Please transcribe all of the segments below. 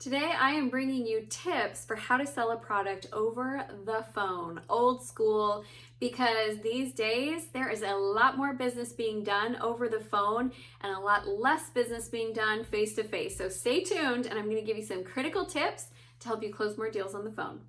Today I am bringing you tips for how to sell a product over the phone, old school, because these days there is a lot more business being done over the phone and a lot less business being done face to face. So stay tuned and I'm going to give you some critical tips to help you close more deals on the phone.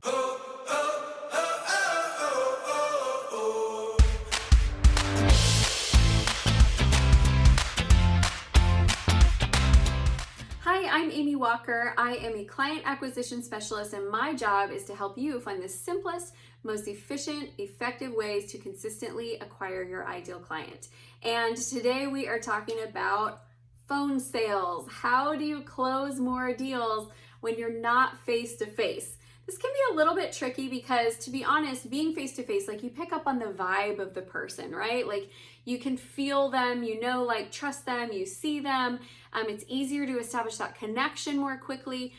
Hi, I'm Amy Walker. I am a client acquisition specialist, and my job is to help you find the simplest, most efficient, effective ways to consistently acquire your ideal client. And today we are talking about phone sales. How do you close more deals when you're not face to face? This can be a little bit tricky because, to be honest, being face to face, like, you pick up on the vibe of the person, right? Like, you can feel them, trust them, you see them. It's easier to establish that connection more quickly.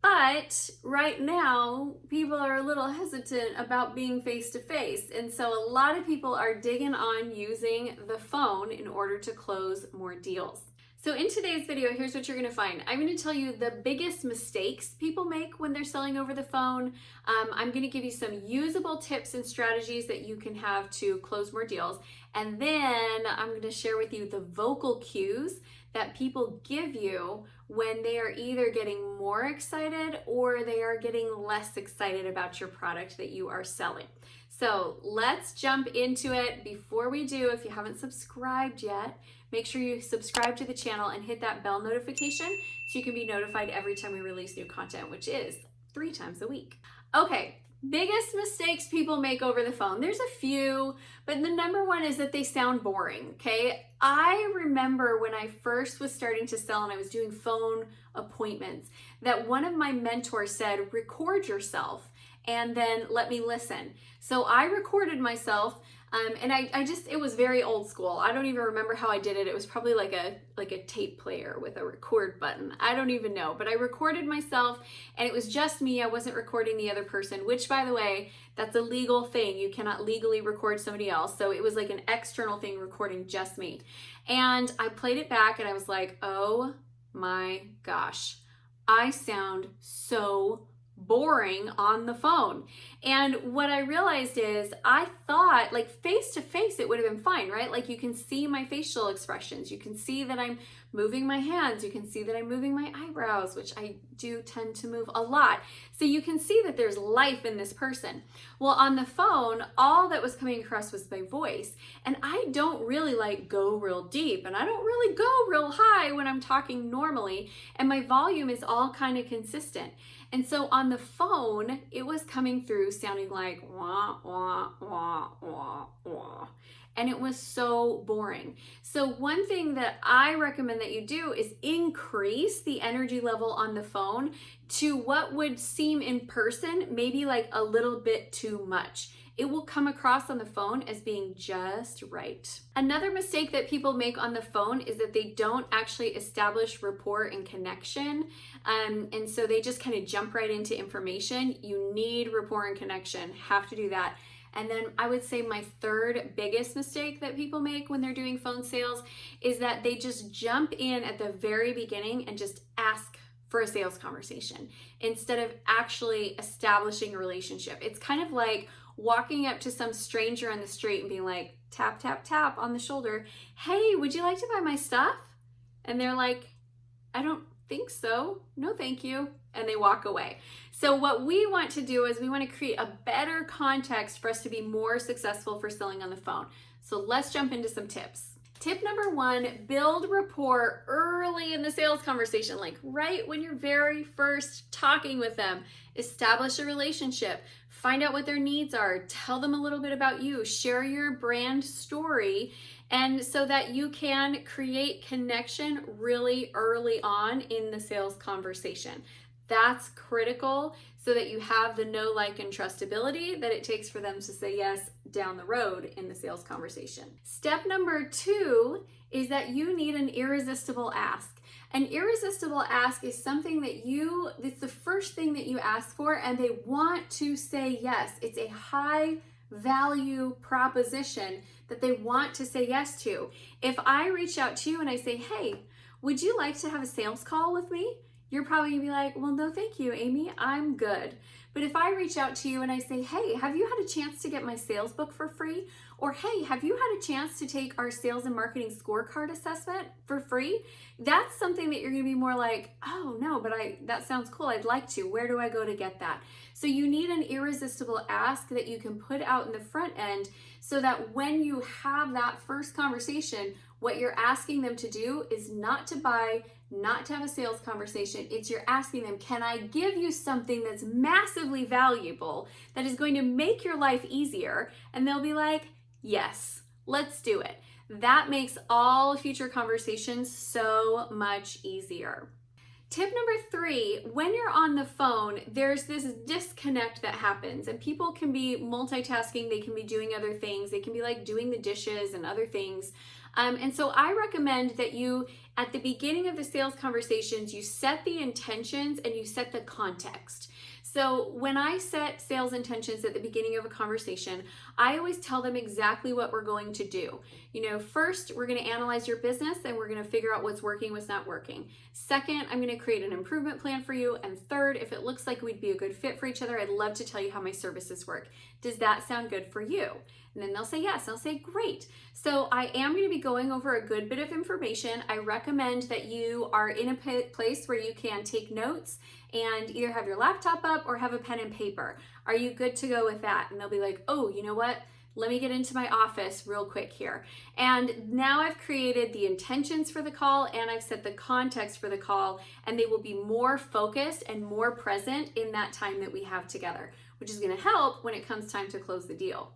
But right now, people are a little hesitant about being face to face. And so a lot of people are digging on using the phone in order to close more deals. So in today's video, here's what you're going to find. I'm going to tell you the biggest mistakes people make when they're selling over the phone. I'm going to give you some usable tips and strategies that you can have to close more deals. And then I'm going to share with you the vocal cues that people give you when they are either getting more excited or they are getting less excited about your product that you are selling. So let's jump into it. Before we do, if you haven't subscribed yet, make sure you subscribe to the channel and hit that bell notification so you can be notified every time we release new content, which is 3 times a week. Okay, biggest mistakes people make over the phone. There's a few, but the number one is that they sound boring, okay? I remember when I first was starting to sell and I was doing phone appointments that one of my mentors said, record yourself and then let me listen. So I recorded myself. And it was very old school. I don't even remember how I did it. It was probably like a tape player with a record button. I don't even know, but I recorded myself and it was just me. I wasn't recording the other person, which, by the way, that's a legal thing. You cannot legally record somebody else. So it was like an external thing recording just me. And I played it back and I was like, oh my gosh, I sound so boring on the phone. And what I realized is I thought, like, face to face it would have been fine, right? Like, you can see my facial expressions, you can see that I'm moving my hands, you can see that I'm moving my eyebrows, which I do tend to move a lot. So you can see that there's life in this person. Well, on the phone, all that was coming across was my voice. And I don't really go real deep and I don't really go real high when I'm talking normally. And my volume is all kind of consistent. And so on the phone, it was coming through sounding like wah, wah, wah, wah, wah. And it was so boring. So one thing that I recommend that you do is increase the energy level on the phone to what would seem in person maybe like a little bit too much. It will come across on the phone as being just right. Another mistake that people make on the phone is that they don't actually establish rapport and connection. And so they just kind of jump right into information. You need rapport and connection, have to do that. And then I would say my third biggest mistake that people make when they're doing phone sales is that they just jump in at the very beginning and just ask for a sales conversation instead of actually establishing a relationship. It's kind of like walking up to some stranger on the street and being like, tap, tap, tap on the shoulder. Hey, would you like to buy my stuff? And they're like, I don't think so. No, thank you. And they walk away. So what we want to do is we want to create a better context for us to be more successful for selling on the phone. So let's jump into some tips. Tip number 1, build rapport early in the sales conversation, like right when you're very first talking with them. Establish a relationship, find out what their needs are, tell them a little bit about you, share your brand story, and so that you can create connection really early on in the sales conversation. That's critical so that you have the know, like, and trustability that it takes for them to say yes down the road in the sales conversation. Step number 2 is that you need an irresistible ask. An irresistible ask is something that it's the first thing that you ask for and they want to say yes. It's a high value proposition that they want to say yes to. If I reach out to you and I say, hey, would you like to have a sales call with me? you're probably gonna be like, well, no, thank you, Amy, I'm good. But if I reach out to you and I say, hey, have you had a chance to get my sales book for free? Or hey, have you had a chance to take our sales and marketing scorecard assessment for free? That's something that you're gonna be more like, oh no, but that sounds cool, I'd like to. Where do I go to get that? So you need an irresistible ask that you can put out in the front end so that when you have that first conversation, what you're asking them to do is not to buy, not to have a sales conversation. It's you're asking them, can I give you something that's massively valuable that is going to make your life easier? And they'll be like, yes, let's do it. That makes all future conversations so much easier. Tip number 3, when you're on the phone, there's this disconnect that happens, and people can be multitasking, they can be doing other things, they can be like doing the dishes and other things. And so I recommend that you, at the beginning of the sales conversations, you set the intentions and you set the context. So when I set sales intentions at the beginning of a conversation, I always tell them exactly what we're going to do. First, we're going to analyze your business and we're going to figure out what's working, what's not working. Second, I'm going to create an improvement plan for you. And third, if it looks like we'd be a good fit for each other, I'd love to tell you how my services work. Does that sound good for you? And then they'll say yes. I'll say great. So I am going to be going over a good bit of information. I recommend that you are in a place where you can take notes and either have your laptop up or have a pen and paper. Are you good to go with that? And they'll be like, oh, you know what? Let me get into my office real quick here. And now I've created the intentions for the call and I've set the context for the call, and they will be more focused and more present in that time that we have together, which is going to help when it comes time to close the deal.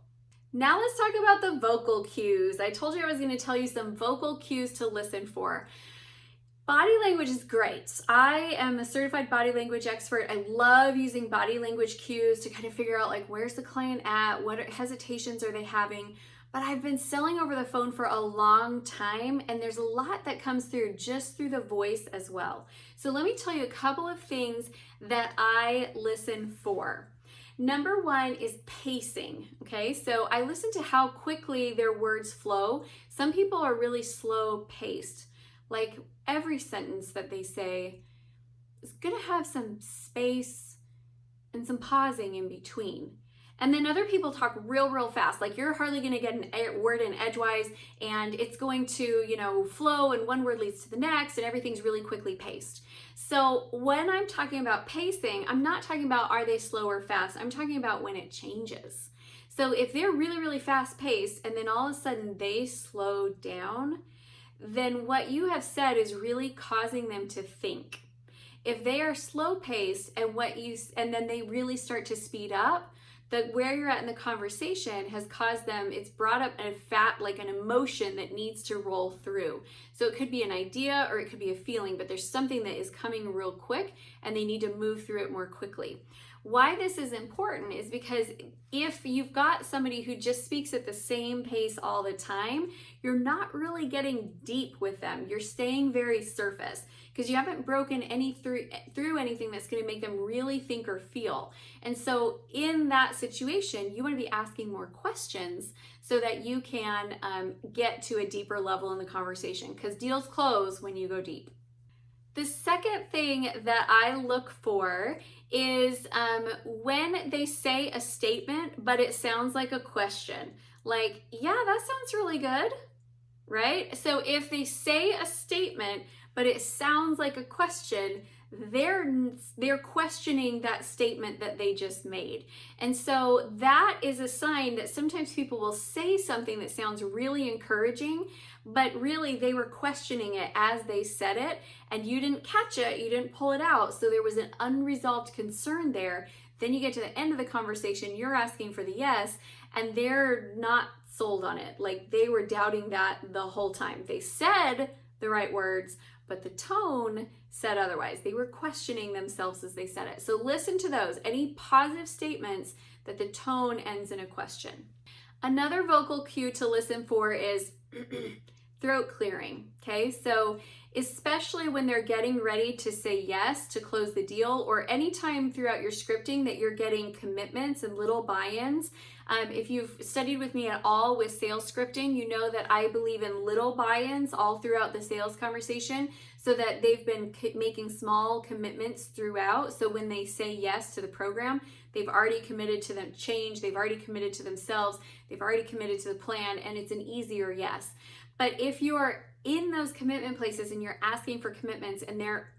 Now let's talk about the vocal cues. I told you I was going to tell you some vocal cues to listen for. Body language is great. I am a certified body language expert. I love using body language cues to kind of figure out like, where's the client at? What hesitations are they having? But I've been selling over the phone for a long time, and there's a lot that comes through just through the voice as well. So let me tell you a couple of things that I listen for. Number 1 is pacing, okay? So I listen to how quickly their words flow. Some people are really slow paced. Like every sentence that they say is gonna have some space and some pausing in between. And then other people talk real fast. Like you're hardly gonna get a word in edgewise, and it's going to, flow, and one word leads to the next, and everything's really quickly paced. So when I'm talking about pacing, I'm not talking about are they slow or fast. I'm talking about when it changes. So if they're really fast paced and then all of a sudden they slow down, then what you have said is really causing them to think. If they are slow paced and then they really start to speed up, where you're at in the conversation has caused them, it's brought up an emotion that needs to roll through. So it could be an idea or it could be a feeling, but there's something that is coming real quick and they need to move through it more quickly. Why this is important is because if you've got somebody who just speaks at the same pace all the time, you're not really getting deep with them. You're staying very surface because you haven't broken through anything that's going to make them really think or feel. And so in that situation, you want to be asking more questions so that you can get to a deeper level in the conversation, because deals close when you go deep. The second thing that I look for is when they say a statement, but it sounds like a question. Like, yeah, that sounds really good, right? So if they say a statement, but it sounds like a question, they're questioning that statement that they just made. And so that is a sign that sometimes people will say something that sounds really encouraging, but really they were questioning it as they said it, and you didn't catch it, you didn't pull it out, so there was an unresolved concern there. Then you get to the end of the conversation, you're asking for the yes, and they're not sold on it. Like they were doubting that the whole time. They said the right words, but the tone said otherwise. They were questioning themselves as they said it. So listen to those, any positive statements that the tone ends in a question. Another vocal cue to listen for is throat clearing. Okay, so especially when they're getting ready to say yes to close the deal, or anytime throughout your scripting that you're getting commitments and little buy-ins. If you've studied with me at all with sales scripting, you know that I believe in little buy-ins all throughout the sales conversation, so that they've been making small commitments throughout. So when they say yes to the program, they've already committed to the change, they've already committed to themselves, they've already committed to the plan, and it's an easier yes. But if you're in those commitment places and you're asking for commitments and they're,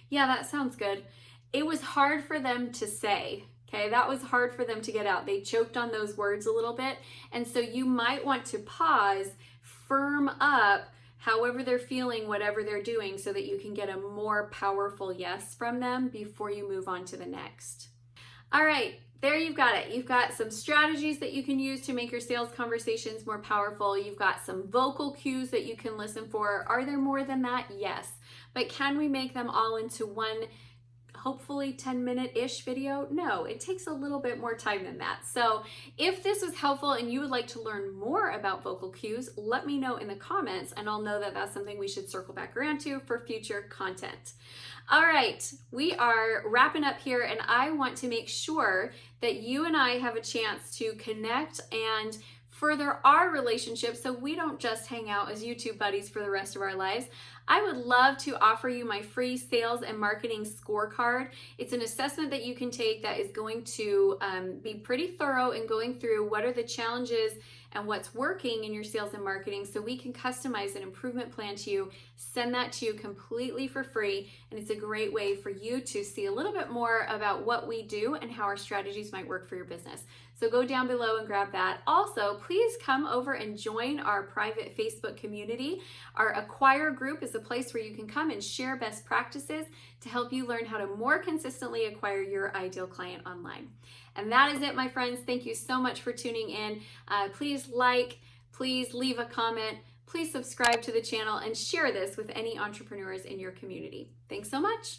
yeah, that sounds good. It was hard for them to say, okay? That was hard for them to get out. They choked on those words a little bit. And so you might want to pause, firm up, however they're feeling, whatever they're doing, so that you can get a more powerful yes from them before you move on to the next. All right, there you've got it. You've got some strategies that you can use to make your sales conversations more powerful. You've got some vocal cues that you can listen for. Are there more than that? Yes. But can we make them all into one, hopefully 10-minute-ish video? No, it takes a little bit more time than that. So if this was helpful and you would like to learn more about vocal cues, let me know in the comments and I'll know that that's something we should circle back around to for future content. All right, we are wrapping up here, and I want to make sure that you and I have a chance to connect and further our relationship so we don't just hang out as YouTube buddies for the rest of our lives. I would love to offer you my free sales and marketing scorecard. It's an assessment that you can take that is going to be pretty thorough in going through what are the challenges and what's working in your sales and marketing, so we can customize an improvement plan to you, send that to you completely for free, and it's a great way for you to see a little bit more about what we do and how our strategies might work for your business. So go down below and grab that. Also, please come over and join our private Facebook community. Our Acquire group is a place where you can come and share best practices to help you learn how to more consistently acquire your ideal client online. And that is it, my friends. Thank you so much for tuning in. Please like, please leave a comment, please subscribe to the channel, and share this with any entrepreneurs in your community. Thanks so much.